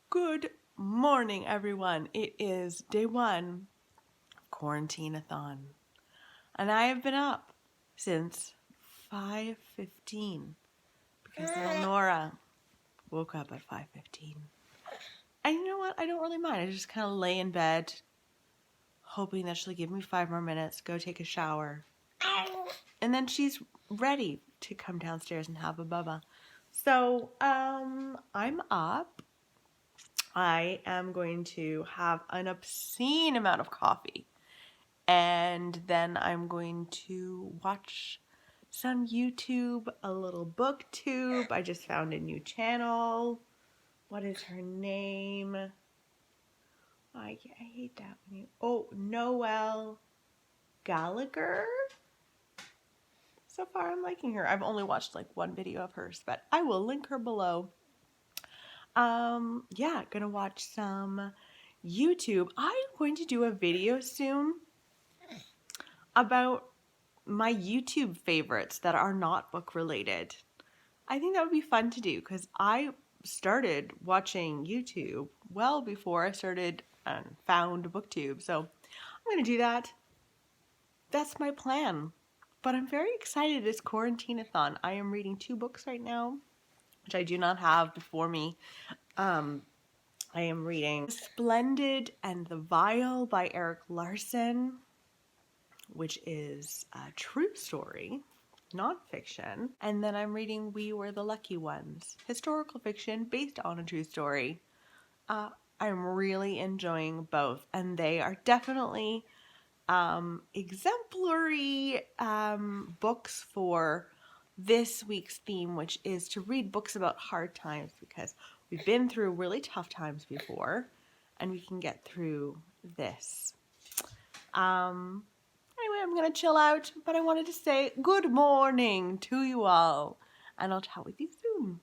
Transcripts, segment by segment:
Good morning, everyone. It is day one of Quarantineathon, and I have been up since 5:15 because little Nora woke up at 5:15. And you know what? I don't really mind. I just kind of lay in bed, hoping that she'll give me 5 more minutes, go take a shower, and then she's ready to come downstairs and have a bubba. So, I'm up. I am going to have an obscene amount of coffee, and then I'm going to watch some YouTube, a little booktube. I just found a new channel. What is her name? I hate that name. Oh, Noelle Gallagher. So far I'm liking her. I've only watched like one video of hers, but I will link her below. Yeah, gonna watch some YouTube. I'm going to do a video soon about my YouTube favorites that are not book related. I think that would be fun to do because I started watching YouTube well before I started and found BookTube. So I'm going to do that. That's my plan. But I'm very excited. It's Quarantineathon. I am reading 2 books right now, which I do not have before me. I am reading Splendid and the Vial by Erik Larson, which is a true story, nonfiction. And then I'm reading We Were the Lucky Ones, historical fiction based on a true story. I'm really enjoying both, and they are definitely exemplary books for this week's theme, which is to read books about hard times, because we've been through really tough times before, and we can get through this. Anyway, I'm going to chill out, but I wanted to say good morning to you all, and I'll chat with you soon.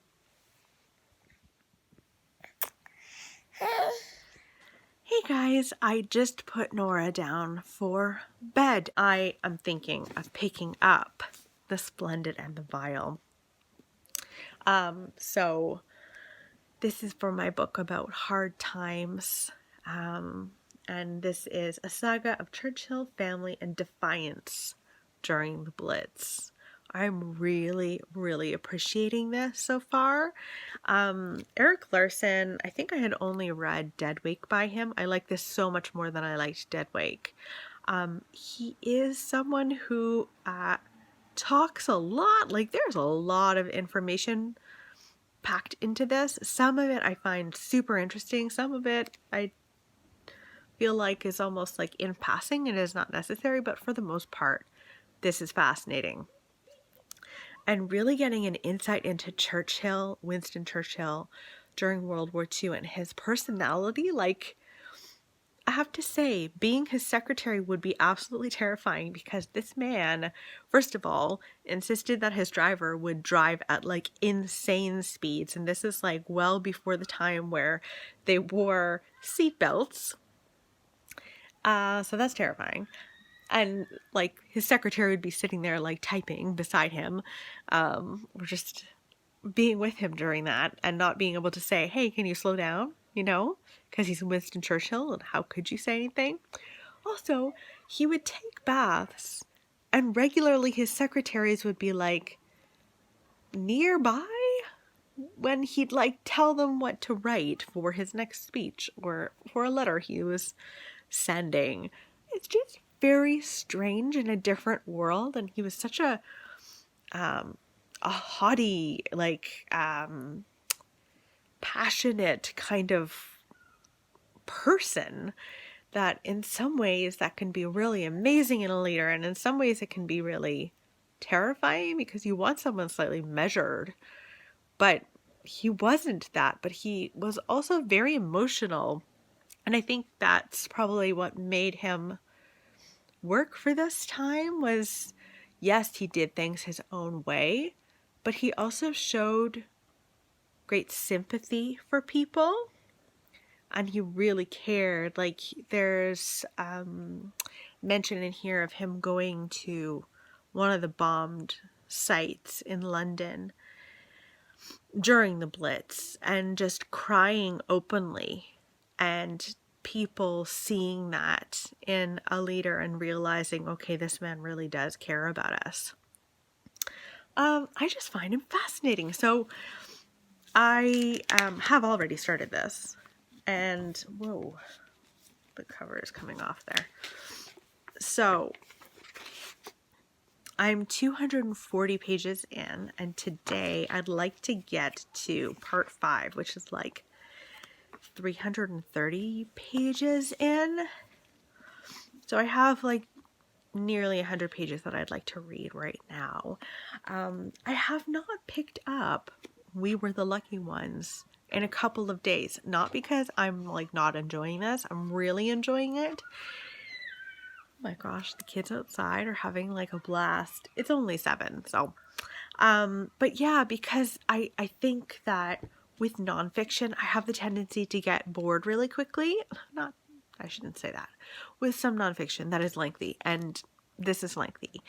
Hey guys, I just put Nora down for bed. I am thinking of picking up The Splendid and the Vial. So this is for my book about hard times. And this is a saga of Churchill, family, and defiance during the Blitz. I'm really, really appreciating this so far. Erik Larson, I think I had only read Deadwake by him. I like this so much more than I liked Deadwake. He is someone who talks a lot. Like, there's a lot of information packed into this. Some of it I find super interesting. Some of it I feel like is almost like in passing and is not necessary, but for the most part, this is fascinating. And really getting an insight into Churchill, Winston Churchill, during World War II and his personality. Like, I have to say, being his secretary would be absolutely terrifying, because this man, first of all, insisted that his driver would drive at like insane speeds. And this is like well before the time where they wore seatbelts. So that's terrifying. And like his secretary would be sitting there like typing beside him, or just being with him during that, and not being able to say, hey, can you slow down? You know, because he's Winston Churchill, and how could you say anything? Also, he would take baths, and regularly his secretaries would be like nearby when he'd like tell them what to write for his next speech or for a letter he was sending. It's just very strange in a different world, and he was such a haughty, like passionate kind of person that in some ways that can be really amazing in a leader, and in some ways it can be really terrifying because you want someone slightly measured. But he wasn't that, but he was also very emotional, and I think that's probably what made him work for this time. Was, yes, he did things his own way, but he also showed great sympathy for people, and he really cared. Like, there's mention in here of him going to one of the bombed sites in London, during the Blitz and just crying openly, and people seeing that in a leader and realizing, okay, this man really does care about us. I just find him fascinating. So I have already started this, and whoa, the cover is coming off there. So I'm 240 pages in, and today I'd like to get to part 5, which is like 330 pages in. So I have like nearly 100 pages that I'd like to read right now. I have not picked up We Were the Lucky Ones in a couple of days. Not because I'm like not enjoying this. I'm really enjoying it. Oh my gosh, the kids outside are having like a blast. It's only 7, so. But yeah, because I think that with nonfiction, I have the tendency to get bored really quickly. I shouldn't say that. With some nonfiction that is lengthy, and this is lengthy,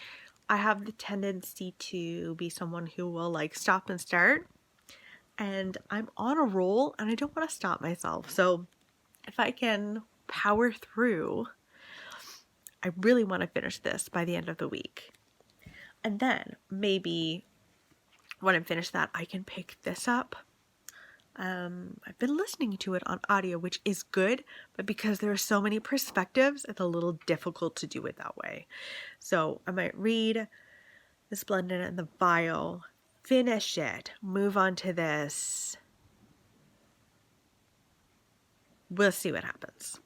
I have the tendency to be someone who will like stop and start, and I'm on a roll and I don't want to stop myself. So if I can power through, I really want to finish this by the end of the week. And then maybe when I'm finished that, I can pick this up. I've been listening to it on audio, which is good, but because there are so many perspectives, it's a little difficult to do it that way. So I might read The Splendid and the Vile, finish it, move on to this. We'll see what happens.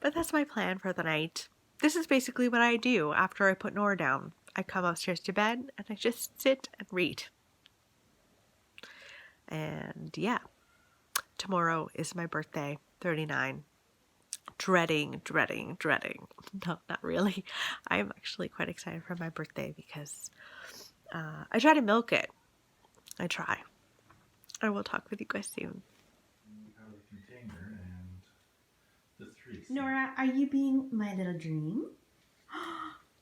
But that's my plan for the night. This is basically what I do after I put Nora down. I come upstairs to bed and I just sit and read. And yeah, tomorrow is my birthday, 39. Dreading. No, not really. I'm actually quite excited for my birthday because I try to milk it. I try. I will talk with you guys soon. Nora, are you being my little dream?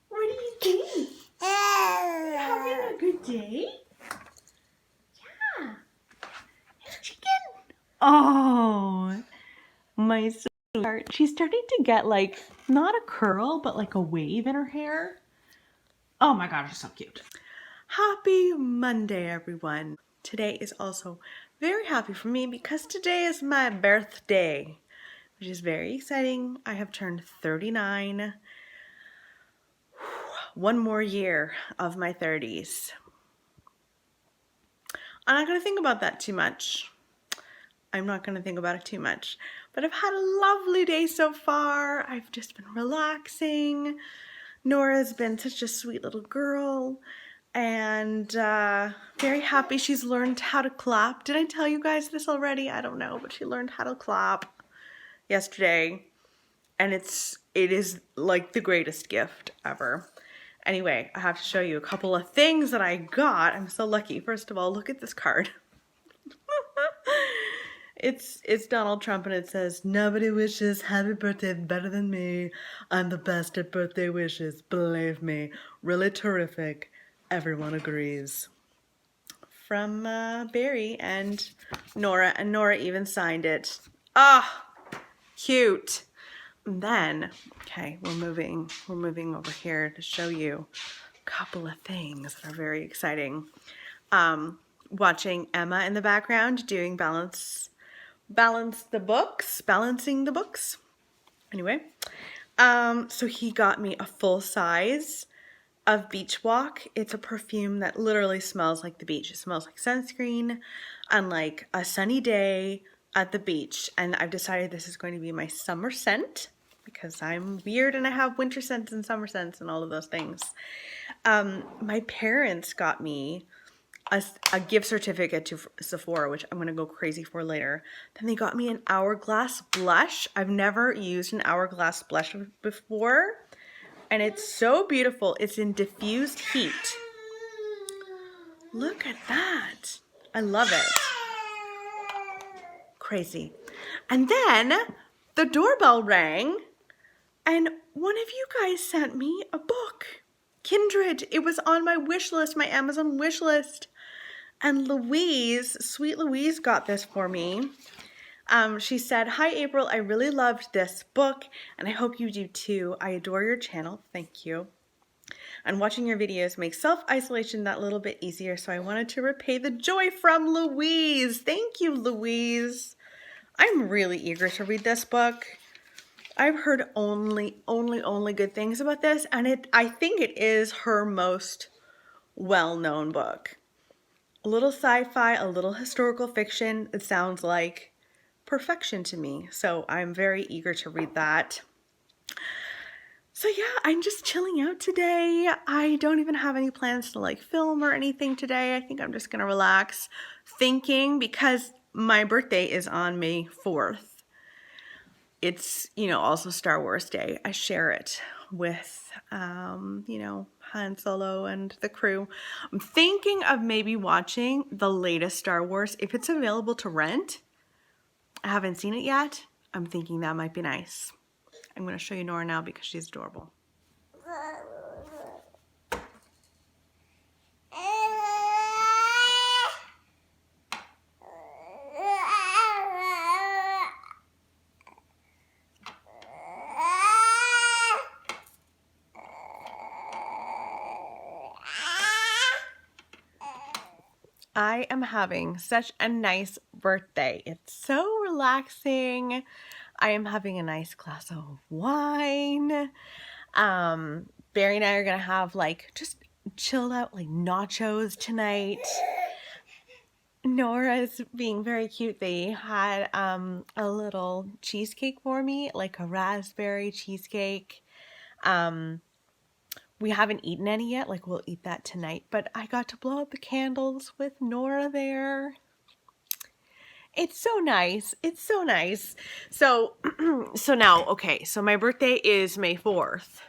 What do you think? Having a good day? Yeah. Hey, chicken. Oh, my sweetheart. She's starting to get like, not a curl, but like a wave in her hair. Oh my gosh, she's so cute. Happy Monday, everyone. Today is also very happy for me because today is my birthday, which is very exciting. I have turned 39. One more year of my 30s. I'm not going to think about that too much. But I've had a lovely day so far. I've just been relaxing. Nora's been such a sweet little girl. And very happy she's learned how to clap. Did I tell you guys this already? I don't know, but she learned how to clap yesterday. And it is like the greatest gift ever. Anyway, I have to show you a couple of things that I got. I'm so lucky. First of all, look at this card. It's Donald Trump, and it says, "Nobody wishes happy birthday better than me. I'm the best at birthday wishes, believe me. Really terrific. Everyone agrees." From Barry and Nora even signed it. Ah, cute. And then, okay, we're moving over here to show you a couple of things that are very exciting. Watching Emma in the background doing balancing the books. Anyway, so he got me a full size of Beach Walk. It's a perfume that literally smells like the beach. It smells like sunscreen on like a sunny day at the beach. And I've decided this is going to be my summer scent because I'm weird and I have winter scents and summer scents and all of those things. My parents got me a gift certificate to Sephora, which I'm going to go crazy for later. Then they got me an Hourglass blush. I've never used an Hourglass blush before. And it's so beautiful. It's in diffused heat. Look at that. I love it. Crazy. And then the doorbell rang and one of you guys sent me a book. Kindred. It was on my wish list, my Amazon wish list. And Louise, sweet Louise, got this for me. She said, "Hi April, I really loved this book and I hope you do too. I adore your channel. Thank you. And watching your videos makes self-isolation that little bit easier, so I wanted to repay the joy from Louise." Thank you, Louise. I'm really eager to read this book. I've heard only good things about this, and I think it is her most well-known book. A little sci-fi, a little historical fiction. It sounds like perfection to me, so I'm very eager to read that. So yeah, I'm just chilling out today. I don't even have any plans to like film or anything today. I think I'm just gonna relax, thinking, because my birthday is on May 4th. It's, also Star Wars Day. I share it with, Han Solo and the crew. I'm thinking of maybe watching the latest Star Wars if it's available to rent. I haven't seen it yet. I'm thinking that might be nice. I'm going to show you Nora now because she's adorable. I am having such a nice birthday. It's so relaxing. I am having a nice glass of wine. Barry and I are gonna have like just chilled out like nachos tonight. Nora's being very cute. They had a little cheesecake for me, like a raspberry cheesecake. We haven't eaten any yet, like we'll eat that tonight, but I got to blow out the candles with Nora there. It's so nice. It's so nice. So now, okay, so my birthday is May 4th.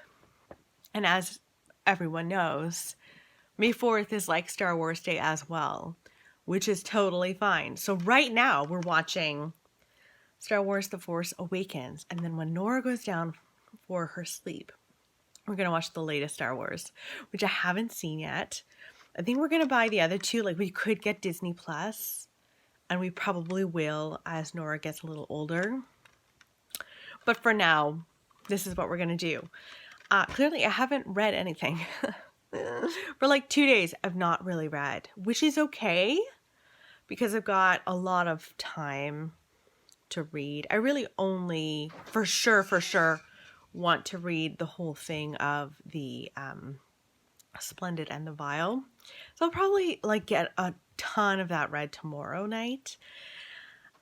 And as everyone knows, May 4th is like Star Wars Day as well, which is totally fine. So right now we're watching Star Wars The Force Awakens. And then when Nora goes down for her sleep, we're going to watch the latest Star Wars, which I haven't seen yet. I think we're going to buy the other two. Like we could get Disney Plus, and we probably will as Nora gets a little older. But for now, this is what we're going to do. Clearly, I haven't read anything. For like 2 days, I've not really read, which is okay because I've got a lot of time to read. I really only, for sure, want to read the whole thing of the Splendid and the Vial. So I'll probably like get a ton of that read tomorrow night.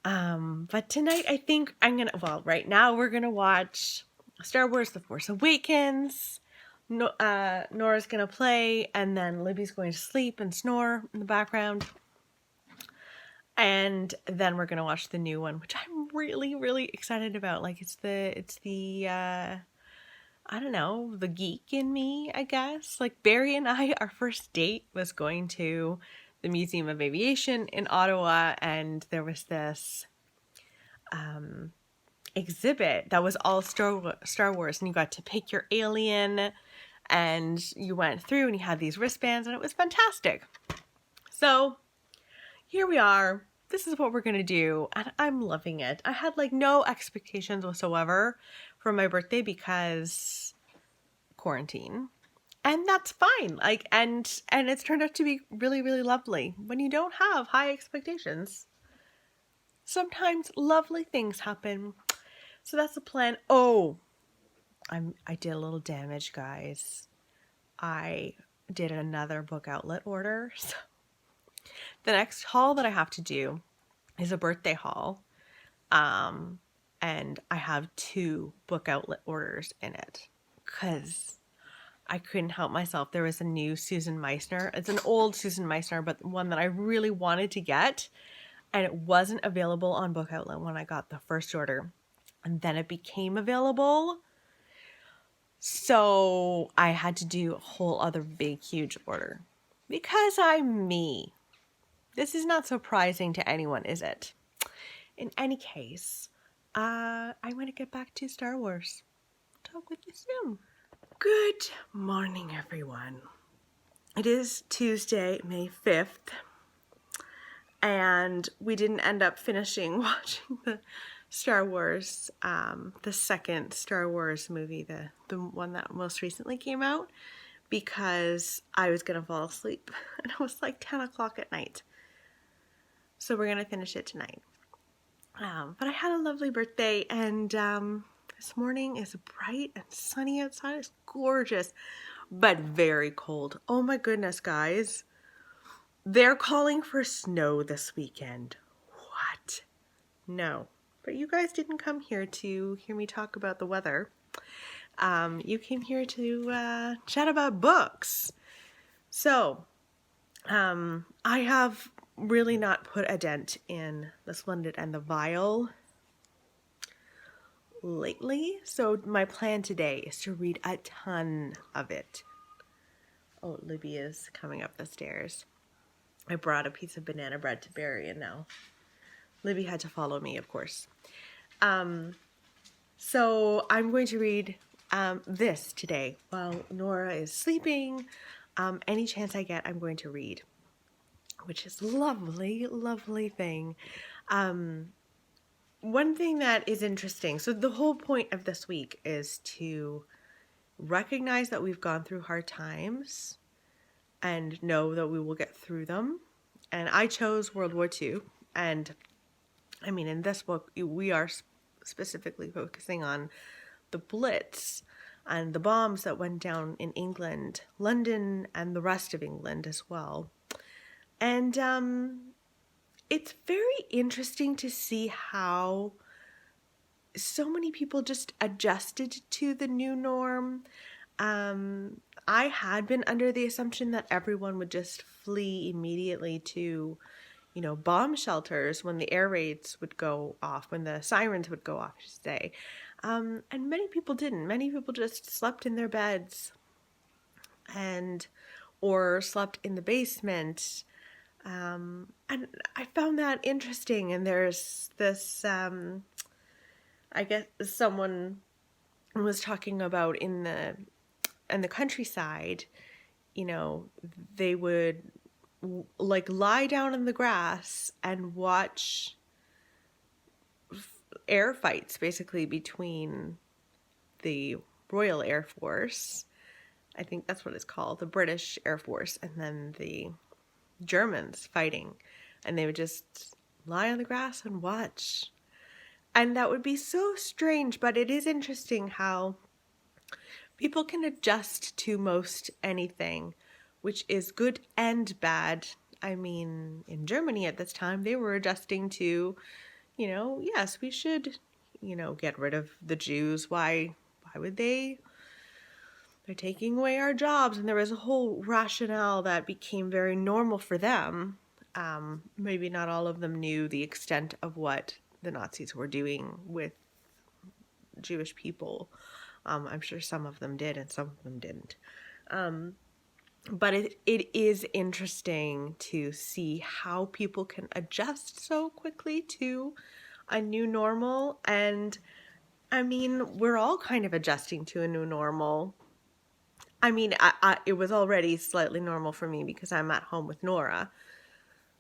But tonight I think right now we're gonna watch Star Wars The Force Awakens. Nora's gonna play, and then Libby's going to sleep and snore in the background. And then we're gonna watch the new one, which I'm really excited about. Like it's the I don't know, the geek in me, I guess. Like Barry and I, our first date was going to the Museum of Aviation in Ottawa, and there was this exhibit that was all Star Wars, and you got to pick your alien, and you went through and you had these wristbands, and it was fantastic. So here we are. This is what we're going to do, and I'm loving it. I had like no expectations whatsoever for my birthday because quarantine. And that's fine. Like, and it's turned out to be really lovely. When you don't have high expectations, sometimes lovely things happen. So that's the plan. Oh, I did a little damage, guys. I did another book outlet order. So the next haul that I have to do is a birthday haul. And I have 2 book outlet orders in it because I couldn't help myself. There was a new Susan Meissner. It's an old Susan Meissner, but one that I really wanted to get, and it wasn't available on Book Outlet when I got the first order. And then it became available. So I had to do a whole other big, huge order because I'm me. This is not surprising to anyone, is it? In any case, I'm going to get back to Star Wars. Talk with you soon. Good morning, everyone. It is Tuesday, May 5th. And we didn't end up finishing watching the Star Wars, the second Star Wars movie, the one that most recently came out, because I was going to fall asleep. And it was like 10 o'clock at night. So we're going to finish it tonight. But I had a lovely birthday, and this morning is bright and sunny outside. It's gorgeous, but very cold. Oh my goodness, guys. They're calling for snow this weekend. What? No. But you guys didn't come here to hear me talk about the weather. You came here to chat about books. So, I have really not put a dent in the Splendid and the Vile lately. So my plan today is to read a ton of it. Oh, Libby is coming up the stairs. I brought a piece of banana bread to Barry, and now Libby had to follow me, of course. So I'm going to read this today while Nora is sleeping. Any chance I get, I'm going to read, which is lovely, lovely thing. One thing that is interesting, so the whole point of this week is to recognize that we've gone through hard times and know that we will get through them. And I chose World War II. And I mean, in this book, we are specifically focusing on the Blitz and the bombs that went down in England, London, and the rest of England as well. And it's very interesting to see how so many people just adjusted to the new norm. I had been under the assumption that everyone would just flee immediately to, bomb shelters when the air raids would go off, when the sirens would go off, I should say. And many people didn't. Many people just slept in their beds or slept in the basement. And I found that interesting. And there's this, I guess someone was talking about in the countryside, they would lie down in the grass and watch air fights basically between the Royal Air Force, I think that's what it's called, the British Air Force, and then the Germans fighting, and they would just lie on the grass and watch. And that would be so strange, but it is interesting how people can adjust to most anything, which is good and bad. I mean, in Germany at this time, they were adjusting to, yes, we should, get rid of the Jews. Why would they? They're taking away our jobs. And there was a whole rationale that became very normal for them. Maybe not all of them knew the extent of what the Nazis were doing with Jewish people. I'm sure some of them did and some of them didn't. But it is interesting to see how people can adjust so quickly to a new normal. And I mean, we're all kind of adjusting to a new normal. I mean, it was already slightly normal for me because I'm at home with Nora.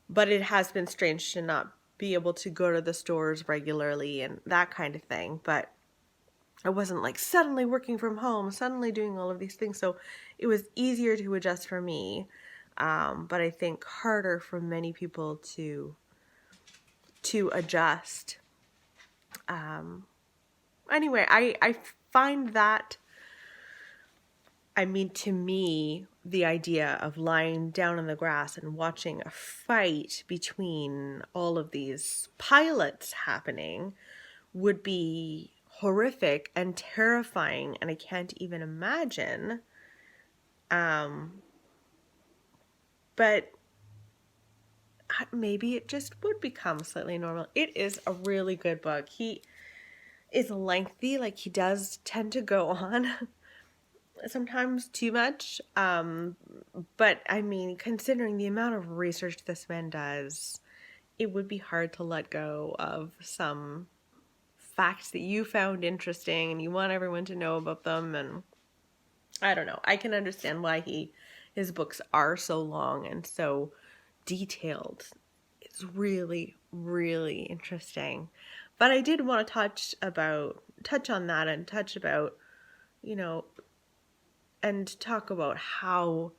But it has been strange to not be able to go to the stores regularly and that kind of thing. But I wasn't suddenly working from home, suddenly doing all of these things. So it was easier to adjust for me. But I think harder for many people to adjust. Anyway, I find that, to me, the idea of lying down in the grass and watching a fight between all of these pilots happening would be horrific and terrifying, and I can't even imagine. But maybe it just would become slightly normal. It is a really good book. He is lengthy, he does tend to go on sometimes too much. But considering the amount of research this man does, it would be hard to let go of some facts that you found interesting and you want everyone to know about them. And I don't know. I can understand why his books are so long and so detailed. It's really, really interesting. But I did want to touch on that and touch about, you know, and talk about how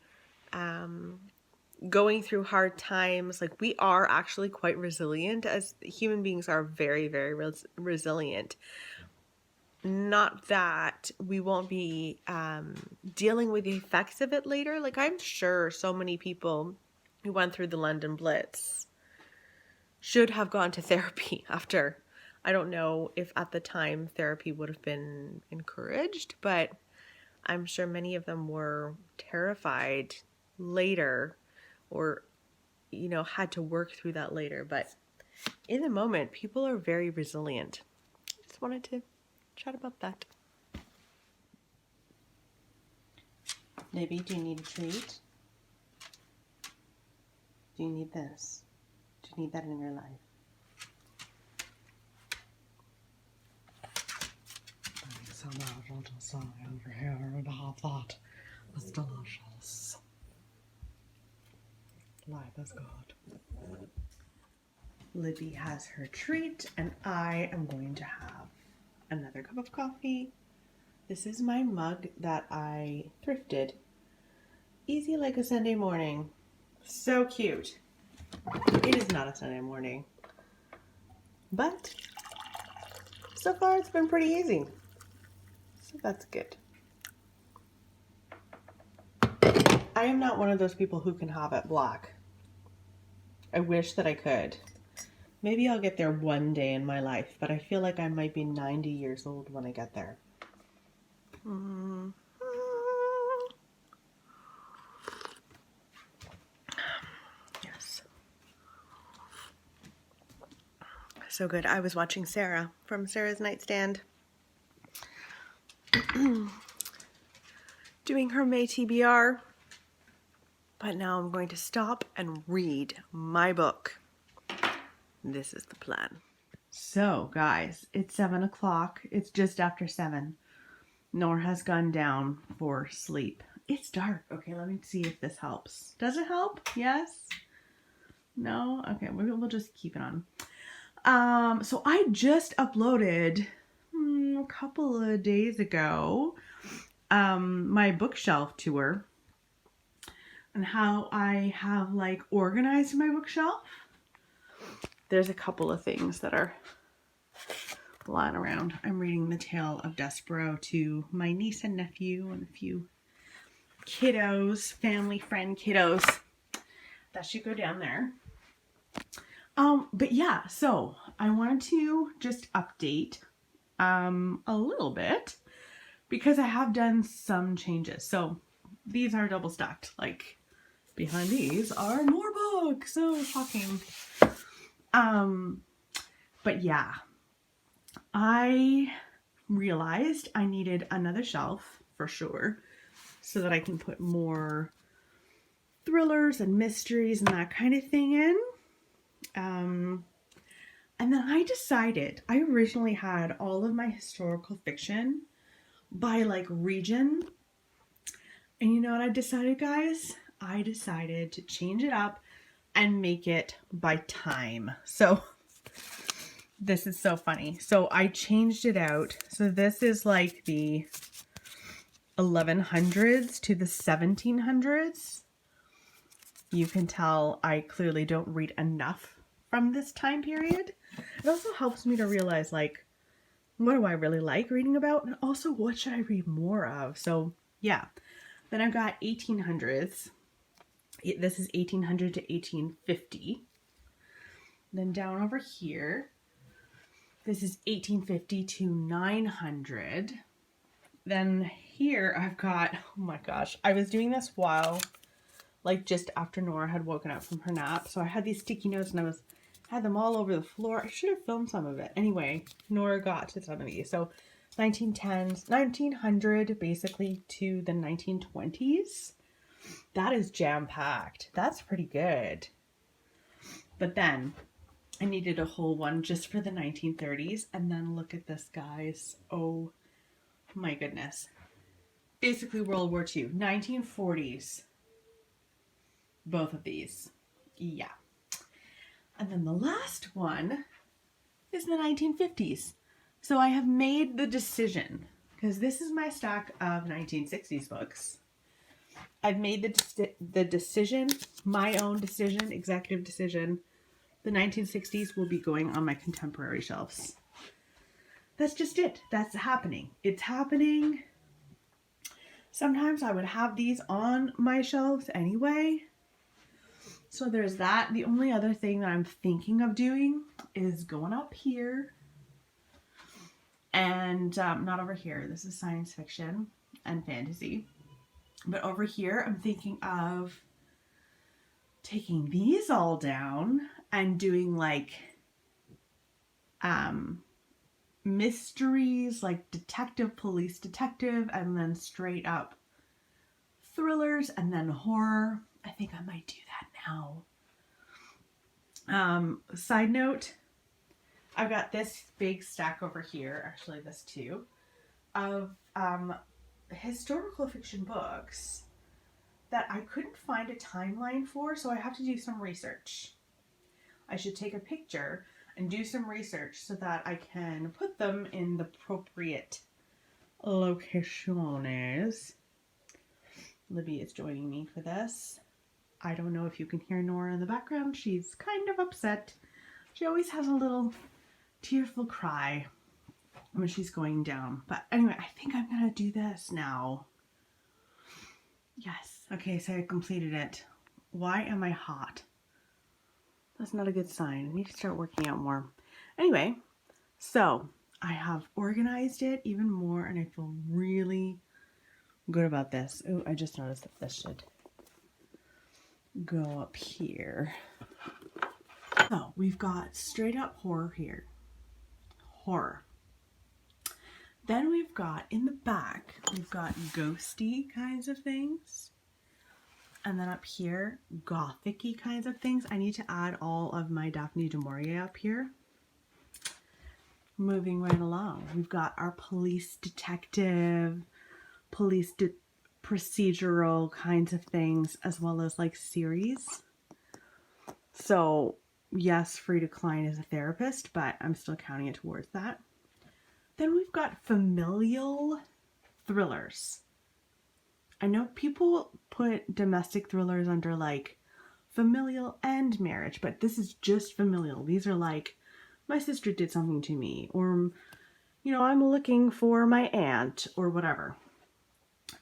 going through hard times, like we are actually quite resilient, as human beings are very, very resilient. Not that we won't be dealing with the effects of it later. Like I'm sure so many people who went through the London Blitz should have gone to therapy after. I don't know if at the time therapy would have been encouraged, but I'm sure many of them were terrified later, or, you know, had to work through that later. But in the moment, people are very resilient. Just wanted to chat about that. Libby, do you need a treat? Do you need this? Do you need that in your life? Thanks a lot to sign over here and have that. It's delicious. Life is good. Libby has her treat, and I am going to have another cup of coffee. This is my mug that I thrifted. Easy like a Sunday morning. So cute. It is not a Sunday morning, but so far it's been pretty easy. So that's good. I am not one of those people who can have it black. I wish that I could. Maybe I'll get there one day in my life, but I feel like I might be 90 years old when I get there. Yes. So good. I was watching Sarah from Sarah's Nightstand doing her May TBR, but now I'm going to stop and read my book. This is the plan. So, guys, it's 7 o'clock. It's just after 7. Nor has gone down for sleep. It's dark. Okay, let me see if this helps. Does it help? Yes? No? Okay, we'll just keep it on. So I just uploaded a couple of days ago my bookshelf tour and how I have like organized my bookshelf. There's a couple of things that are lying around. I'm reading The Tale of Despero to my niece and nephew and a few kiddos, family friend kiddos. That should go down there. But yeah, so I wanted to just update a little bit because I have done some changes. So these are double stacked. Like behind these are more books. So shocking. But yeah, I realized I needed another shelf for sure so that I can put more thrillers and mysteries and that kind of thing in. And then I decided, I originally had all of my historical fiction by like region. And you know what I decided, guys? I decided to change it up and make it by time. So this is so funny. So I changed it out. So this is like the 1100s to the 1700s. You can tell I clearly don't read enough from this time period. It also helps me to realize, like, what do I really like reading about? And also, what should I read more of? So, yeah. Then I've got 1800s. This is 1800 to 1850. Then down over here, this is 1850 to 900. Then here I've got, oh my gosh, I was doing this while, like just after Nora had woken up from her nap. So I had these sticky notes and had them all over the floor. I should have filmed some of it. Anyway, Nora got to some of these. So 1910s, 1900 basically to the 1920s. That is jam-packed. That's pretty good. But then I needed a whole one just for the 1930s. And then look at this, guys. Oh my goodness. Basically World War II, 1940s. Both of these. Yeah. And then the last one is the 1950s. So I have made the decision, because this is my stack of 1960s books. I've made the decision, my own decision, executive decision. The 1960s will be going on my contemporary shelves. That's just it. That's happening. It's happening. Sometimes I would have these on my shelves anyway. So there's that. The only other thing that I'm thinking of doing is going up here. And not over here. This is science fiction and fantasy. But over here, I'm thinking of taking these all down and doing like mysteries, like detective, police detective, and then straight up thrillers and then horror. I think I might do that now. Side note, I've got this big stack over here, actually this too, of historical fiction books that I couldn't find a timeline for, so I have to do some research. I should take a picture and do some research so that I can put them in the appropriate locations. Libby is joining me for this. I don't know if you can hear Nora in the background. She's kind of upset. She always has a little tearful cry when she's going down. But anyway, I think I'm going to do this now. Yes. Okay, so I completed it. Why am I hot? That's not a good sign. I need to start working out more. Anyway, so I have organized it even more and I feel really good about this. Oh, I just noticed that this should go up here. So we've got straight up horror here. Horror. Then we've got in the back, we've got ghosty kinds of things. And then up here, gothic-y kinds of things. I need to add all of my Daphne du Maurier up here. Moving right along, we've got our police detective, procedural kinds of things, as well as like series. So yes, Frida Klein is a therapist, but I'm still counting it towards that. Then we've got familial thrillers. I know people put domestic thrillers under like familial and marriage, but this is just familial. These are like, my sister did something to me, or, you know, I'm looking for my aunt, or whatever.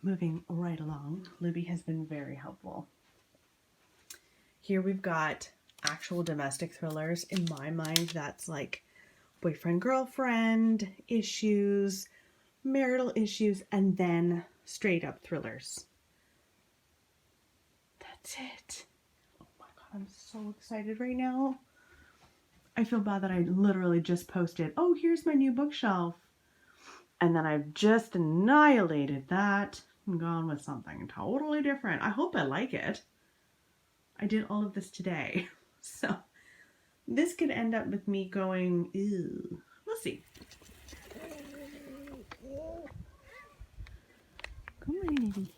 Moving right along, Libby has been very helpful. Here we've got actual domestic thrillers. In my mind, that's like boyfriend-girlfriend issues, marital issues, and then straight up thrillers. That's it. Oh my god, I'm so excited right now. I feel bad that I literally just posted, oh, here's my new bookshelf. And then I've just annihilated that and gone with something totally different. I hope I like it. I did all of this today. So this could end up with me going, ew. We'll see. Come on, Libby.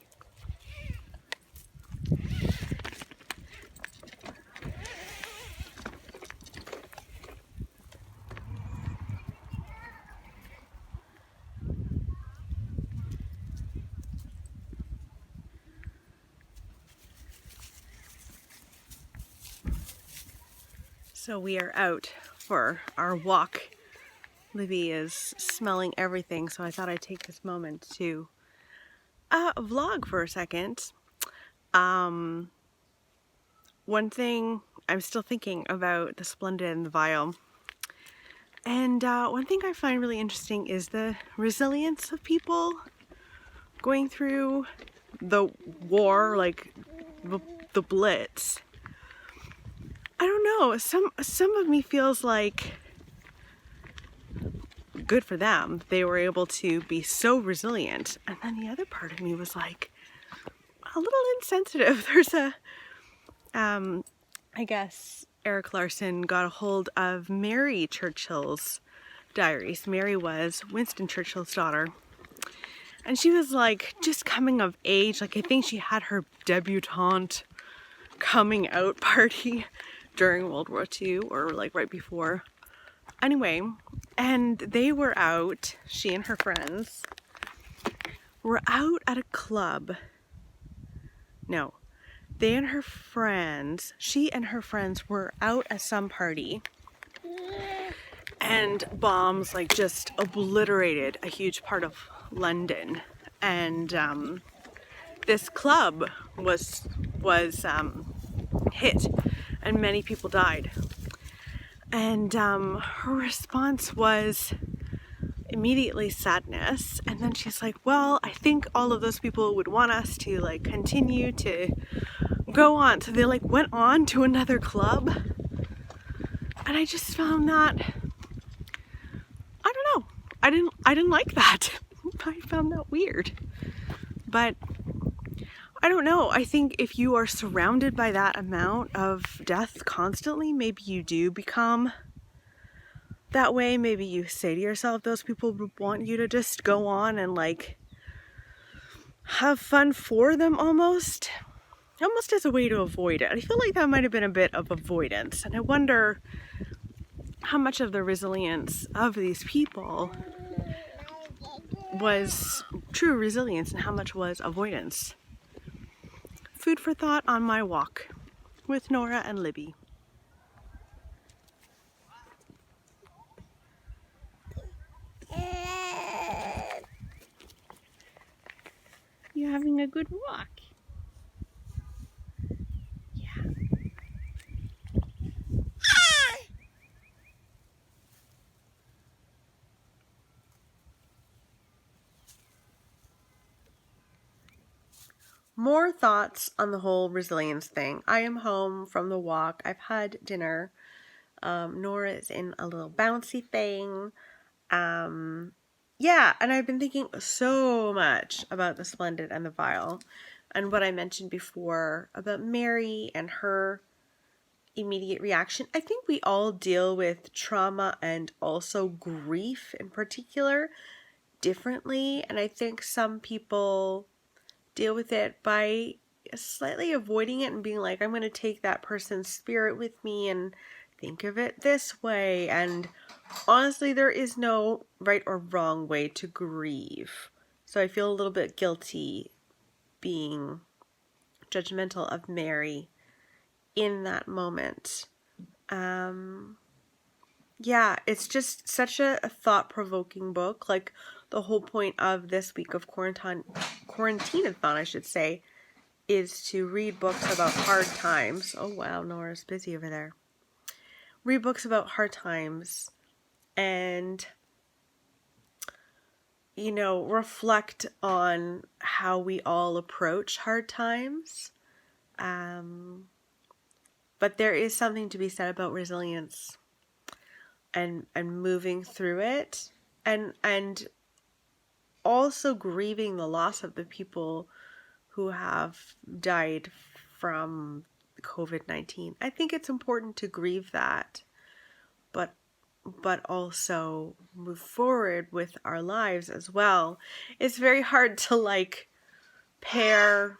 So we are out for our walk. Libby is smelling everything, so I thought I'd take this moment to vlog for a second. One thing, I'm still thinking about the Splendid and the Vial. And one thing I find really interesting is the resilience of people going through the war, like the Blitz. I don't know, some of me feels like good for them. They were able to be so resilient. And then the other part of me was like a little insensitive. There's I guess Eric Larson got a hold of Mary Churchill's diaries. Mary was Winston Churchill's daughter. And she was like just coming of age. Like I think she had her debutante coming out party during World War II or like right before. Anyway, and they were out, she and her friends were out at a club. No, she and her friends were out at some party, and bombs like just obliterated a huge part of London. And this club was hit, and many people died. And her response was immediately sadness, and then she's like, well, I think all of those people would want us to like continue to go on, so they like went on to another club. And I just found that, I don't know, I didn't like that. I found that weird. But I don't know, I think if you are surrounded by that amount of death constantly, maybe you do become that way. Maybe you say to yourself, those people would want you to just go on and like have fun for them, almost as a way to avoid it. I feel like that might have been a bit of avoidance, and I wonder how much of the resilience of these people was true resilience and how much was avoidance. Food for thought on my walk with Nora and Libby. You having a good walk? Yeah. More thoughts on the whole resilience thing. I am home from the walk. I've had dinner. Nora is in a little bouncy thing. Yeah, and I've been thinking so much about the Splendid and the Vial, and what I mentioned before about Mary and her immediate reaction. I think we all deal with trauma and also grief in particular differently, and I think some people deal with it by slightly avoiding it and being like, I'm going to take that person's spirit with me and think of it this way. And honestly, there is no right or wrong way to grieve. So I feel a little bit guilty being judgmental of Mary in that moment. Yeah, it's just such a thought-provoking book. Like, the whole point of this week of Quarantineathon, I should say, is to read books about hard times. Oh wow, Nora's busy over there. Read books about hard times and, you know, reflect on how we all approach hard times. But there is something to be said about resilience and moving through it, and also grieving the loss of the people who have died from COVID-19. I think it's important to grieve that, but also move forward with our lives as well. It's very hard to pair,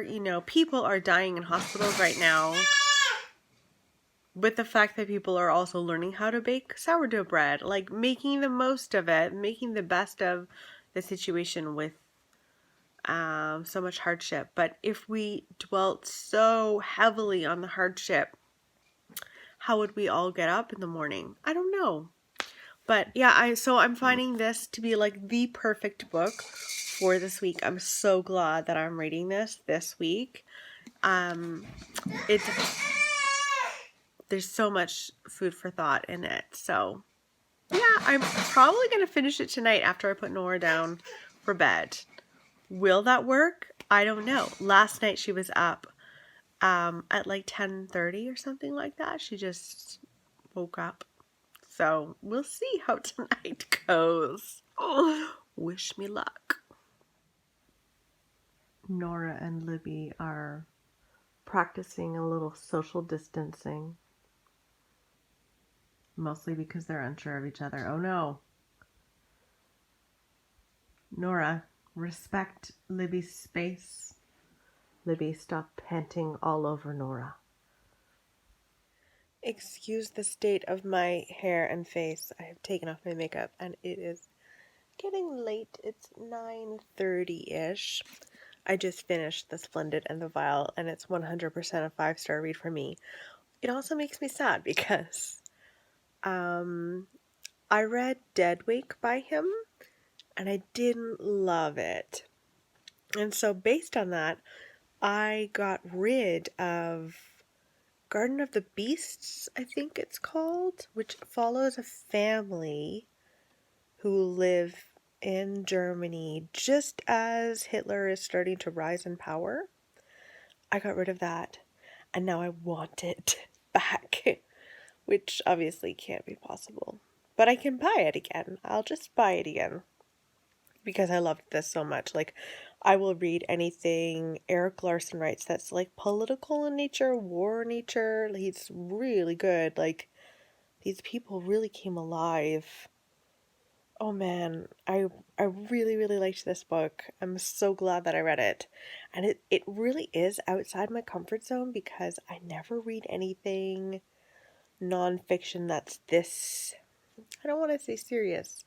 you know, people are dying in hospitals right now with the fact that people are also learning how to bake sourdough bread, like making the most of it, making the best of the situation with so much hardship. But if we dwelt so heavily on the hardship, how would we all get up in the morning? I don't know. But yeah, I'm finding this to be like the perfect book for this week. I'm so glad that I'm reading this week. There's so much food for thought in it. So yeah, I'm probably going to finish it tonight after I put Nora down for bed. Will that work? I don't know. Last night she was up at like 10:30 or something like that. She just woke up. So we'll see how tonight goes. Oh, wish me luck. Nora and Libby are practicing a little social distancing. Mostly because they're unsure of each other. Oh no. Nora, respect Libby's space. Libby, stop panting all over Nora. Excuse the state of my hair and face. I have taken off my makeup and it is getting late. It's 9:30-ish. I just finished The Splendid and the Vile and it's 100% a 5-star read for me. It also makes me sad because I read Deadwake by him and I didn't love it. And so based on that, I got rid of Garden of the Beasts, I think it's called, which follows a family who live in Germany just as Hitler is starting to rise in power. I got rid of that, and now I want it back, which obviously can't be possible. But I can buy it again. I'll just buy it again because I loved this so much. Like, I will read anything Eric Larson writes that's like political in nature, war in nature. He's really good. Like, these people really came alive. Oh man, I really, really liked this book. I'm so glad that I read it. And it really is outside my comfort zone because I never read anything nonfiction that's this, I don't want to say serious,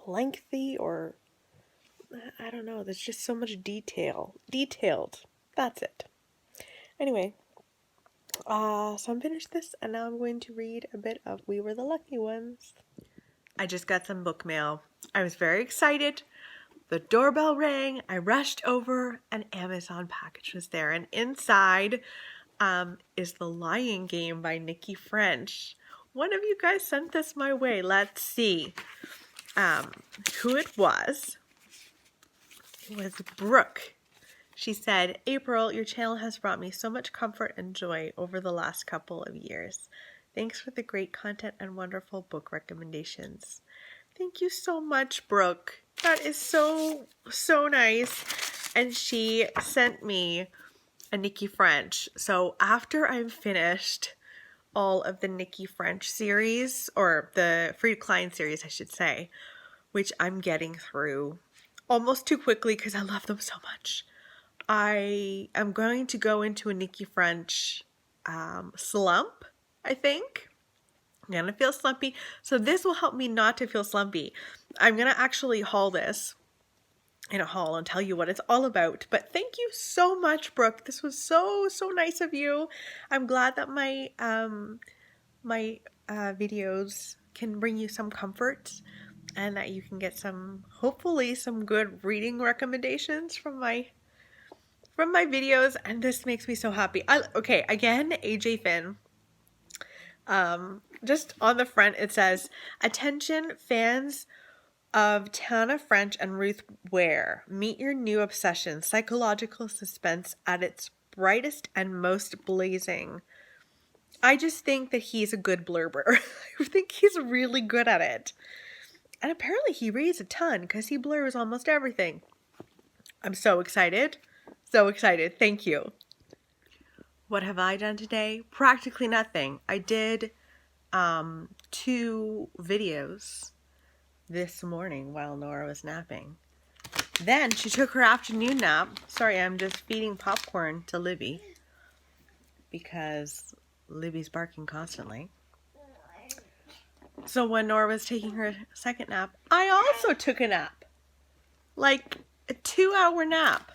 lengthy, or I don't know, there's just so much detailed, that's it. Anyway, so I'm finished this and now I'm going to read a bit of We Were the Lucky Ones. I just got some book mail. I was very excited. The doorbell rang, I rushed over, an Amazon package was there, and inside is The Lying Game by Nikki French. One of you guys sent this my way. Let's see who it was. It was Brooke. She said, April, your channel has brought me so much comfort and joy over the last couple of years. Thanks for the great content and wonderful book recommendations. Thank you so much, Brooke. That is so nice. And she sent me a Nikki French. So after I'm finished all of the Nikki French series, or the Frida Klein series, I should say, which I'm getting through almost too quickly because I love them so much, I am going to go into a Nikki French slump, I think. I'm going to feel slumpy. So this will help me not to feel slumpy. I'm going to actually haul this in a haul and tell you what it's all about. But thank you so much, Brooke. This was so nice of you. I'm glad that my videos can bring you some comfort and that you can get hopefully some good reading recommendations from my videos, and this makes me so happy. Okay, again, AJ Finn. Just on the front it says, "Attention fans of Tana French and Ruth Ware. Meet your new obsession, psychological suspense at its brightest and most blazing." I just think that he's a good blurber. I think he's really good at it. And apparently he reads a ton because he blurs almost everything. I'm so excited. So excited. Thank you. What have I done today? Practically nothing. I did 2 videos this morning while Nora was napping. Then she took her afternoon nap. Sorry, I'm just feeding popcorn to Libby because Libby's barking constantly. So when Nora was taking her second nap, I also took a nap. Like a 2-hour nap.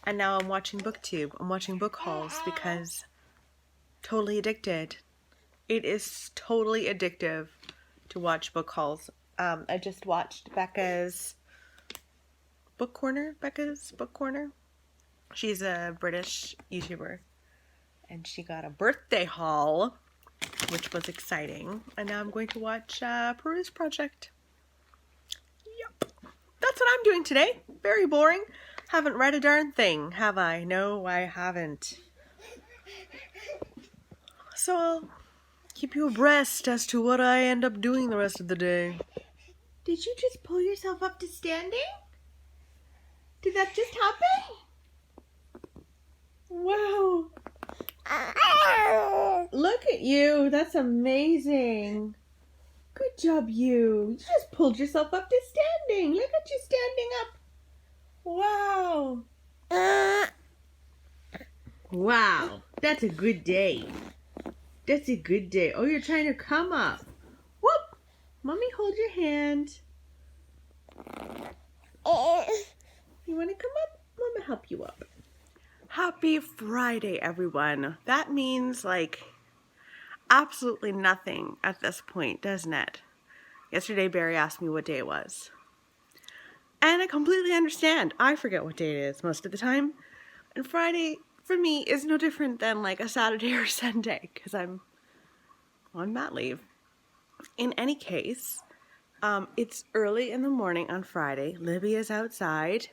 And now I'm watching BookTube. I'm watching book hauls because totally addicted. It is totally addictive to watch book hauls. I just watched Becca's Book Corner. She's a British YouTuber. And she got a birthday haul, which was exciting. And now I'm going to watch Peruse Project. Yep. That's what I'm doing today. Very boring. Haven't read a darn thing, have I? No, I haven't. So I'll keep you abreast as to what I end up doing the rest of the day. Did you just pull yourself up to standing? Did that just happen? Wow. Look at you. That's amazing. Good job, you. You just pulled yourself up to standing. Look at you standing up. Wow. Wow, that's a good day. That's a good day. Oh, you're trying to come up. Whoop! Mommy, hold your hand. You want to come up? Mama help you up. Happy Friday, everyone. That means like absolutely nothing at this point, doesn't it? Yesterday, Barry asked me what day it was. And I completely understand. I forget what day it is most of the time. And Friday, for me, is no different than like a Saturday or Sunday because I'm on mat leave. In any case, it's early in the morning on Friday. Libby is outside,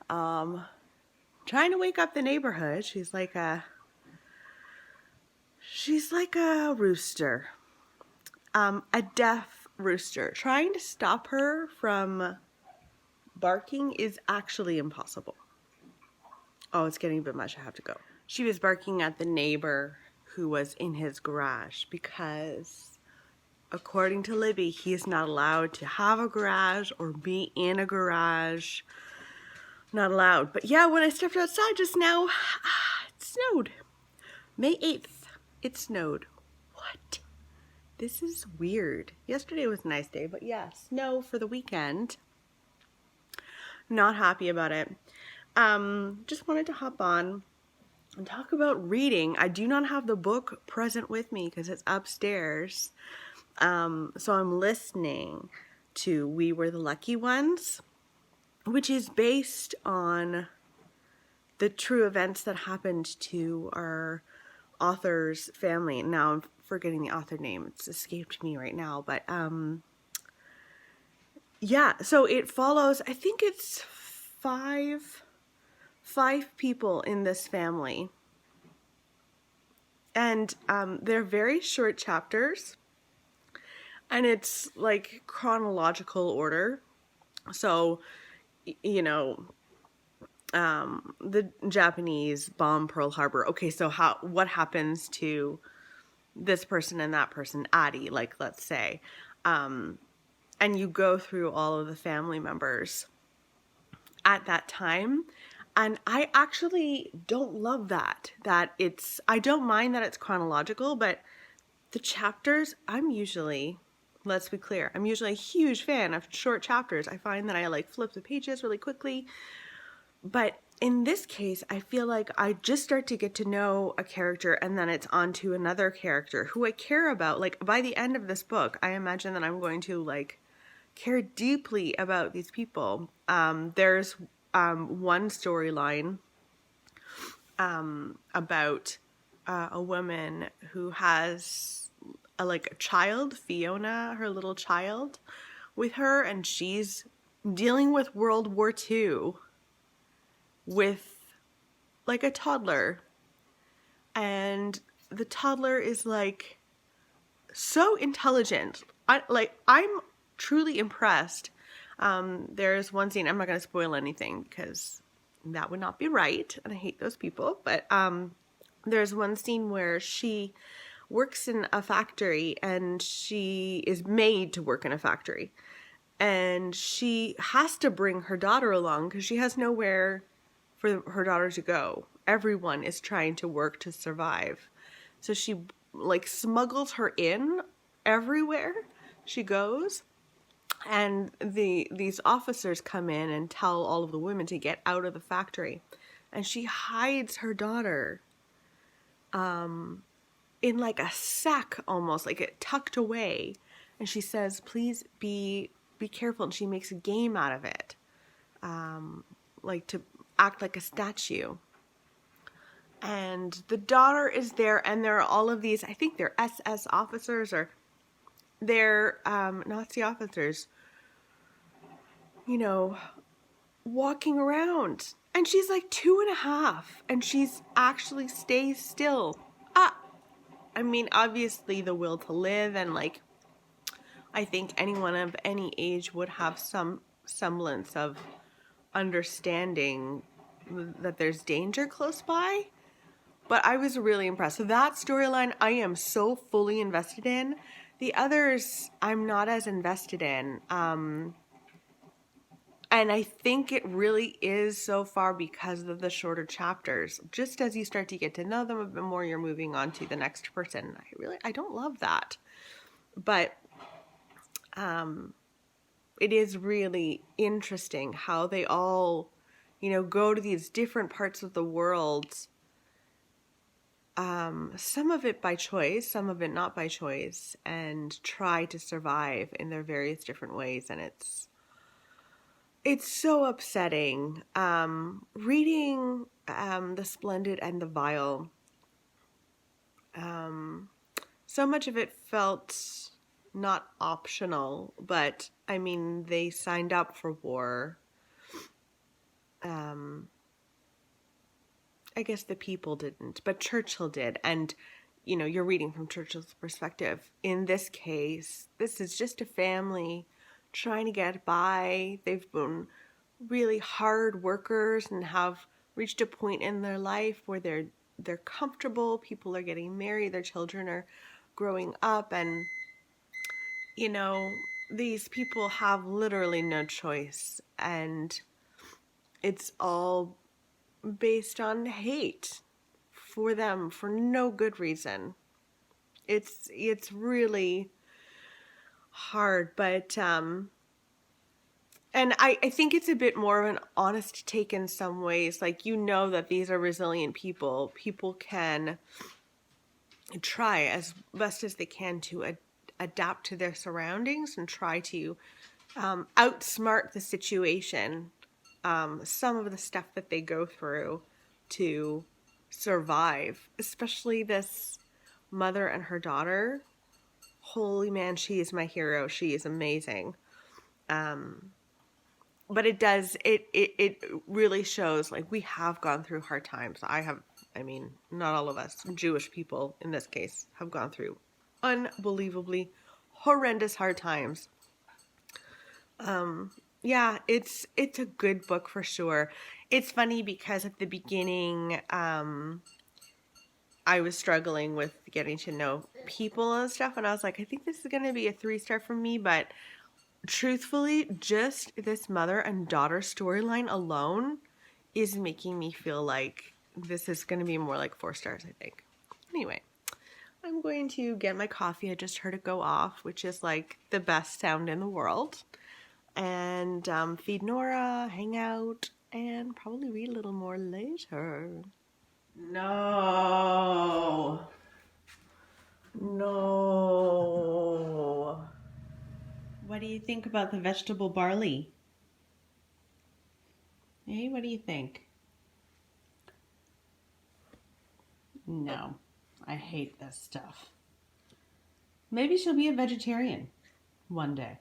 trying to wake up the neighborhood. She's like a rooster, a deaf rooster. Trying to stop her from barking is actually impossible. Oh, it's getting a bit much. I have to go. She was barking at the neighbor who was in his garage because, according to Libby, he is not allowed to have a garage or be in a garage. Not allowed. But yeah, when I stepped outside just now, it snowed. May 8th, it snowed. What? This is weird. Yesterday was a nice day, but yeah, snow for the weekend. Not happy about it. Just wanted to hop on and talk about reading. I do not have the book present with me because it's upstairs. So I'm listening to We Were the Lucky Ones, which is based on the true events that happened to our author's family. Now I'm forgetting the author name. It's escaped me right now, but yeah, so it follows, I think it's five people in this family. And they're very short chapters. And it's like chronological order. So, you know, the Japanese bomb Pearl Harbor. Okay, so what happens to this person and that person, Addie, like, let's say. And you go through all of the family members at that time. And I actually don't love that I don't mind that it's chronological, but the chapters, let's be clear, I'm usually a huge fan of short chapters. I find that I like flip the pages really quickly. But in this case, I feel like I just start to get to know a character and then it's on to another character who I care about. Like by the end of this book, I imagine that I'm going to like care deeply about these people. There's one storyline about a woman who has a child, Fiona, her little child, with her, and she's dealing with World War II with like a toddler. And the toddler is like so intelligent. I'm truly impressed. There's one scene, I'm not going to spoil anything because that would not be right, and I hate those people, but there's one scene where she works in a factory and she is made to work in a factory, and she has to bring her daughter along because she has nowhere for her daughter to go. Everyone is trying to work to survive, so she like smuggles her in everywhere she goes. And these officers come in and tell all of the women to get out of the factory. And she hides her daughter in like a sack almost, like it tucked away. And she says, please be careful. And she makes a game out of it, like to act like a statue. And the daughter is there, and there are all of these, I think they're SS officers, or they're Nazi officers, you know, walking around. And she's like 2.5, and she's actually stays still. I mean, obviously the will to live, and like, I think anyone of any age would have some semblance of understanding that there's danger close by. But I was really impressed. So that storyline I am so fully invested in. The others I'm not as invested in. And I think it really is so far because of the shorter chapters. Just as you start to get to know them a bit more, you're moving on to the next person. I don't love that. But it is really interesting how they all, go to these different parts of the world. Some of it by choice, some of it not by choice, and try to survive in their various different ways. And it's so upsetting. Reading The Splendid and the Vile, so much of it felt not optional, but I mean, they signed up for war. I guess the people didn't, but Churchill did. And, you're reading from Churchill's perspective. In this case, this is just a family trying to get by. They've been really hard workers and have reached a point in their life where they're comfortable. People are getting married, their children are growing up, and these people have literally no choice, and it's all based on hate for them for no good reason. It's really hard, but and I think it's a bit more of an honest take in some ways. Like, that these are resilient people. People can try as best as they can to adapt to their surroundings and try to outsmart the situation. Some of the stuff that they go through to survive, especially this mother and her daughter. Holy man, she is my hero. She is amazing. But it really shows, like, we have gone through hard times. Not all of us, Jewish people in this case, have gone through unbelievably horrendous hard times. Yeah, it's a good book for sure. It's funny because at the beginning, I was struggling with getting to know people and stuff, and I was like, I think this is going to be a 3-star for me, but truthfully, just this mother and daughter storyline alone is making me feel like this is going to be more like 4 stars, I think. Anyway, I'm going to get my coffee. I just heard it go off, which is like the best sound in the world. And feed Nora, hang out, and probably read a little more later. No. What do you think about the vegetable barley? Hey, what do you think? No, I hate this stuff. Maybe she'll be a vegetarian one day.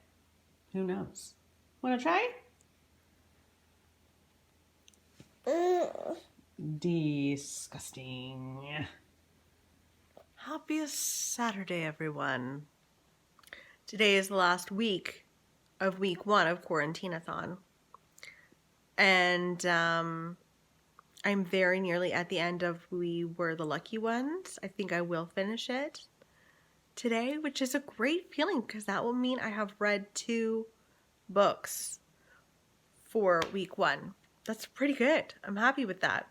Who knows? Want to try? Disgusting. Happiest Saturday, everyone. Today is the last week of week 1 of Quarantineathon. And I'm very nearly at the end of We Were the Lucky Ones. I think I will finish it today, which is a great feeling because that will mean I have read 2 books for week 1. That's pretty good. I'm happy with that.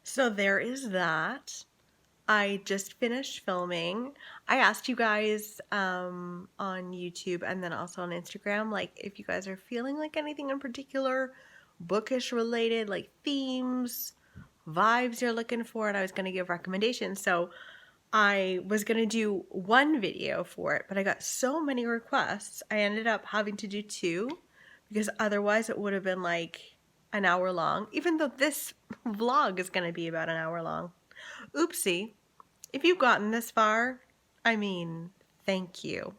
So there is that. I just finished filming. I asked you guys on YouTube and then also on Instagram, like, if you guys are feeling like anything in particular bookish related, like themes, vibes you're looking for, and I was going to give recommendations. So I was going to do 1 video for it, but I got so many requests, I ended up having to do 2 because otherwise it would have been like an hour long, even though this vlog is going to be about an hour long. Oopsie. If you've gotten this far, thank you.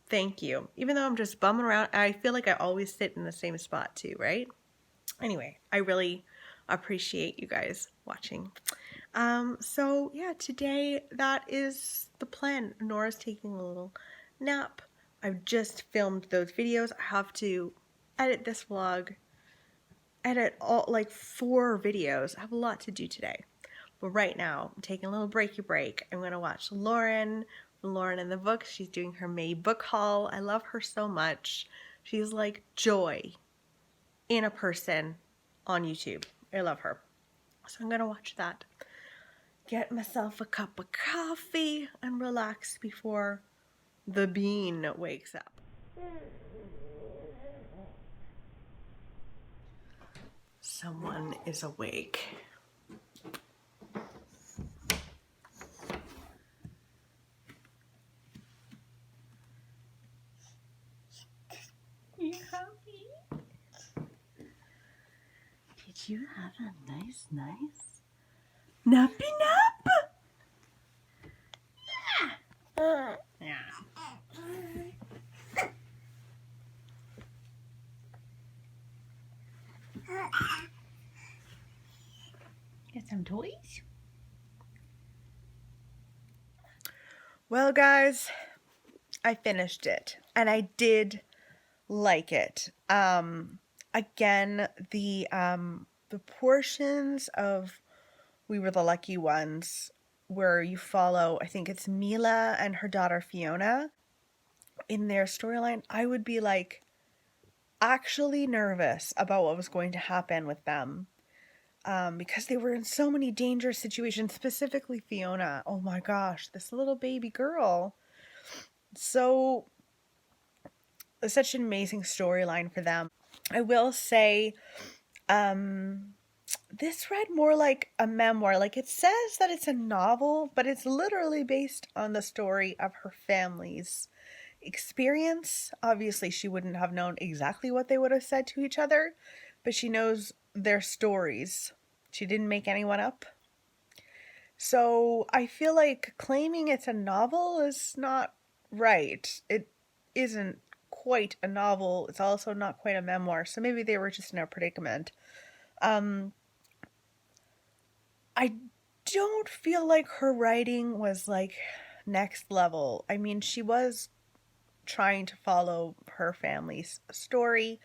Thank you. Even though I'm just bumming around, I feel like I always sit in the same spot too, right? Anyway, I really appreciate you guys watching. So yeah, today that is the plan. Nora's taking a little nap. I've just filmed those videos. I have to edit this vlog, edit all like 4 videos. I have a lot to do today. But right now, I'm taking a little breaky break. I'm going to watch Lauren and the Book. She's doing her May book haul. I love her so much. She's like joy in a person on YouTube. I love her. So I'm gonna watch that. Get myself a cup of coffee and relax before the bean wakes up. Someone is awake. You happy? Did you have a nice nappy nap? Yeah. Get some toys? Well, guys, I finished it and I did like it. Again, the portions of We Were the Lucky Ones where you follow, I think it's Mila and her daughter Fiona in their storyline, I would be like actually nervous about what was going to happen with them. Because they were in so many dangerous situations, specifically Fiona. Oh my gosh, this little baby girl. So, such an amazing storyline for them. I will say, this read more like a memoir. Like, it says that it's a novel, but it's literally based on the story of her family's experience. Obviously, she wouldn't have known exactly what they would have said to each other, but she knows their stories. She didn't make anyone up. So I feel like claiming it's a novel is not right. It isn't quite a novel. It's also not quite a memoir. So maybe they were just in a predicament. I don't feel like her writing was like next level. I mean, she was trying to follow her family's story.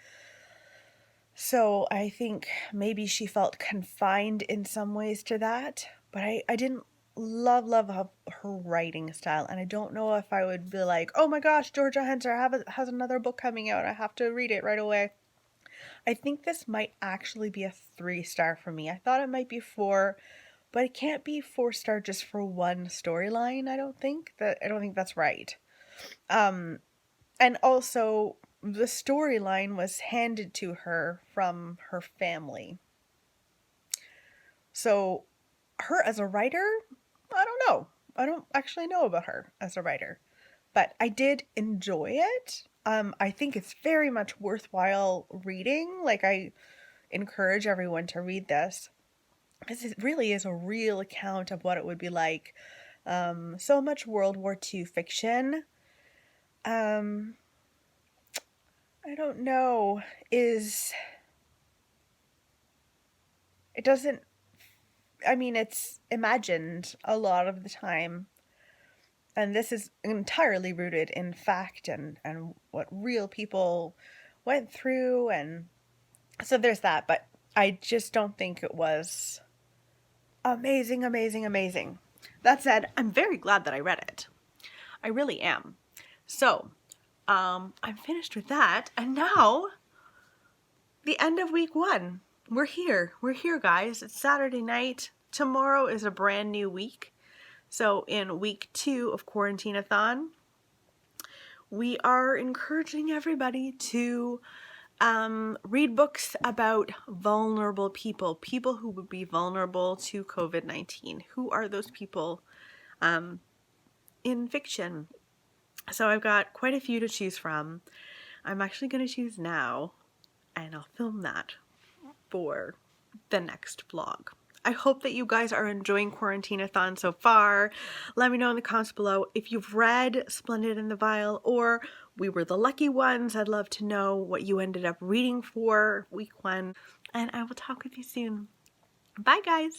So I think maybe she felt confined in some ways to that. But I didn't love her writing style. And I don't know if I would be like, oh my gosh, Georgia Hunter has another book coming out. I have to read it right away. I think this might actually be a 3-star for me. I thought it might be 4, but it can't be 4-star just for one storyline. I don't think that's right. And also, the storyline was handed to her from her family. So, her as a writer, I don't know. I don't actually know about her as a writer. But I did enjoy it. I think it's very much worthwhile reading. Like, I encourage everyone to read this, because it really is a real account of what it would be like. So much World War II fiction. I don't know, it's imagined a lot of the time. And this is entirely rooted in fact and what real people went through. And so there's that. But I just don't think it was amazing. That said, I'm very glad that I read it. I really am. So, I'm finished with that. And now, the end of week 1. We're here, guys. It's Saturday night. Tomorrow is a brand new week. So in week 2 of Quarantineathon, we are encouraging everybody to read books about vulnerable people who would be vulnerable to COVID-19. Who are those people in fiction? So I've got quite a few to choose from. I'm actually going to choose now, and I'll film that for the next vlog. I hope that you guys are enjoying Quarantineathon so far. Let me know in the comments below if you've read Splendid in the Vial or We Were the Lucky Ones. I'd love to know what you ended up reading for week 1. And I will talk with you soon. Bye, guys.